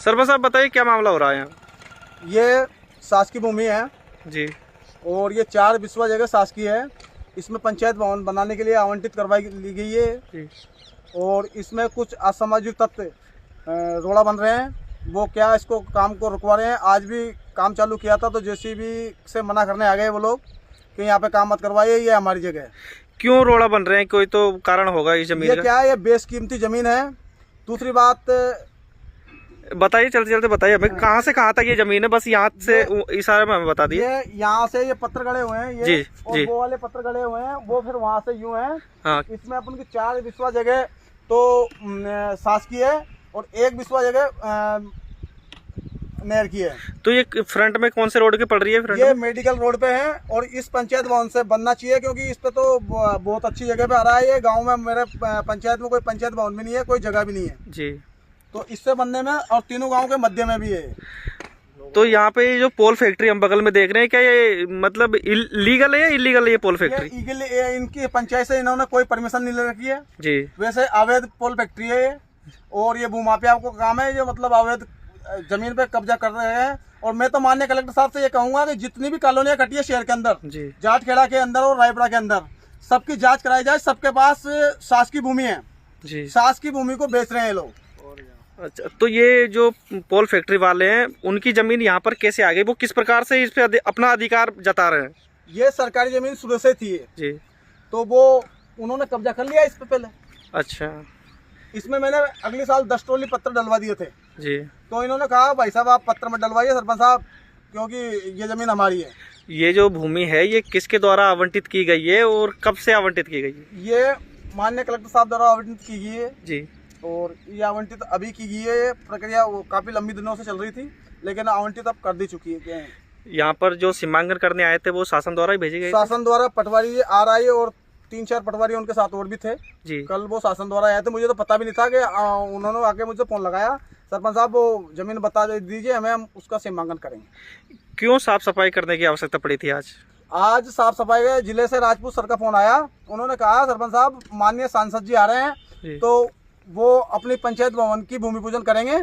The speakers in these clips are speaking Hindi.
सरपंच साहब बताइए क्या मामला हो रहा है यहाँ? ये शासकीय भूमि है जी। और ये 4 बिस्वा जगह शासकीय है। इसमें पंचायत भवन बनाने के लिए आवंटित करवाई ली गई है जी। और इसमें कुछ असामाजिक तत्व रोड़ा बन रहे हैं। वो क्या इसको काम को रुकवा रहे हैं। आज भी काम चालू किया था तो जेसीबी से मना करने आ गए वो लोग कि यहाँ पे काम मत करवाइए, ये हमारी जगह है। क्यों रोड़ा बन रहे हैं? कोई तो कारण होगा इस जमीन ये का। क्या है, ये बेशकीमती जमीन है। दूसरी बात बताइए, चलते चलते बताइए हमें कहाँ से कहाँ तक ये जमीन है, बस यहाँ से इशारे में हमें बता दिए। ये यहाँ से ये पत्थर गड़े हुए हैं, ये जी, और जी। वो वाले पत्थर गड़े हुए हैं, वो फिर वहाँ से यूं हैं। हाँ। इसमें अपन की 4 बिस्वा जगह तो शासकीय है और 1 बिस्वा जगह नहर की है। तो ये फ्रंट में कौन से रोड की पड़ रही है? फ्रंट ये में? मेडिकल रोड पे है और इस पंचायत भवन से बनना चाहिए क्योंकि इस पे तो बहुत अच्छी जगह पे आ रहा है। ये गांव में मेरे पंचायत में कोई पंचायत भवन भी नहीं है, कोई जगह भी नहीं है जी। तो इससे बनने में और तीनों गांव के मध्य में भी है। तो यहाँ पे ये जो पोल फैक्ट्री हम बगल में देख रहे हैं, क्या ये मतलब लीगल है या इलीगल है ये पोल फैक्ट्री? ये इनकी पंचायत से इन्होंने कोई परमिशन नहीं ले रखी है जी। वैसे अवैध पोल फैक्ट्री है ये और ये भूमाफिया को काम है। ये मतलब अवैध जमीन पे कब्जा कर रहे हैं और मैं तो माननीय कलेक्टर साहब से ये कहूंगा कि जितनी भी कॉलोनियां कटी है शहर के अंदर, जाटखेड़ा के अंदर और रायपुरा के अंदर, सबकी जांच कराई जाए। सबके पास शासकीय भूमि है जी। शासकीय भूमि को बेच रहे हैं लोग। अच्छा, तो ये जो पोल फैक्ट्री वाले हैं उनकी जमीन यहाँ पर कैसे आ गई? वो किस प्रकार से इस पे अपना अधिकार जता रहे हैं? ये सरकारी जमीन शुरू से थी जी। तो वो उन्होंने कब्जा कर लिया इस पे पहले। अच्छा। इसमें मैंने अगले साल 10 ट्रॉली पत्थर डलवा दिए थे जी। तो इन्होंने कहा भाई साहब आप पत्थर में डलवाइए सरपंच साहब, क्योंकि ये जमीन हमारी है। ये जो भूमि है ये किसके द्वारा आवंटित की गई है और कब से आवंटित की गई है? ये माननीय कलेक्टर साहब द्वारा आवंटित की गई है जी। और ये आवंटित अभी की गई है। ये प्रक्रिया काफी लंबी दिनों से चल रही थी लेकिन आवंटित अब कर दी चुकी है। यहाँ पर जो सीमांकन करने आए थे वो शासन द्वारा ही भेजे गए? शासन द्वारा पटवारी आ रहा है और 3-4 पटवारी उनके साथ और भी थे जी। कल वो शासन द्वारा आए थे, मुझे तो पता भी नहीं था कि उन्होंने आके मुझे फोन लगाया, सरपंच साहब वो जमीन बता दीजिए हमें, हम उसका सीमांकन करेंगे। क्यों साफ सफाई करने की आवश्यकता पड़ी थी आज? आज साफ सफाई के जिले से राजपूत सर का फोन आया। उन्होंने कहा सरपंच साहब माननीय सांसद जी आ रहे हैं तो वो अपनी पंचायत भवन की भूमि पूजन करेंगे,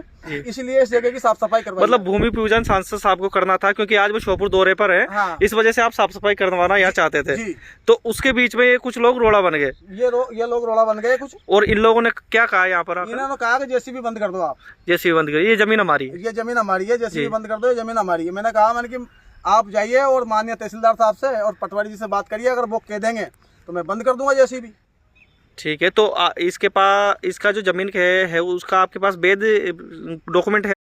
इसलिए इस जगह की साफ सफाई करवाई। मतलब भूमि पूजन सांसद साहब को करना था क्योंकि आज वो श्योपुर दौरे पर है। हाँ। इस वजह से आप साफ सफाई करवाना यहाँ चाहते थे जी। तो उसके बीच में ये कुछ लोग रोड़ा बन गए। ये लोग रोड़ा बन गए कुछ। और इन लोगों ने क्या कहा यहाँ पर? इन्होंने कहा कि जेसीबी बंद कर दो आप। जेसीबी बंद करो, ये जमीन हमारी है, ये जमीन हमारी है, जेसीबी बंद कर दो, ये जमीन हमारी है। मैंने कहा कि आप जाइए और माननीय तहसीलदार साहब से और पटवारी जी से बात करिए, अगर वो कह देंगे तो मैं बंद कर दूंगा जेसीबी। ठीक है। तो इसके पास इसका जो जमीन है उसका आपके पास वैध डॉक्यूमेंट है?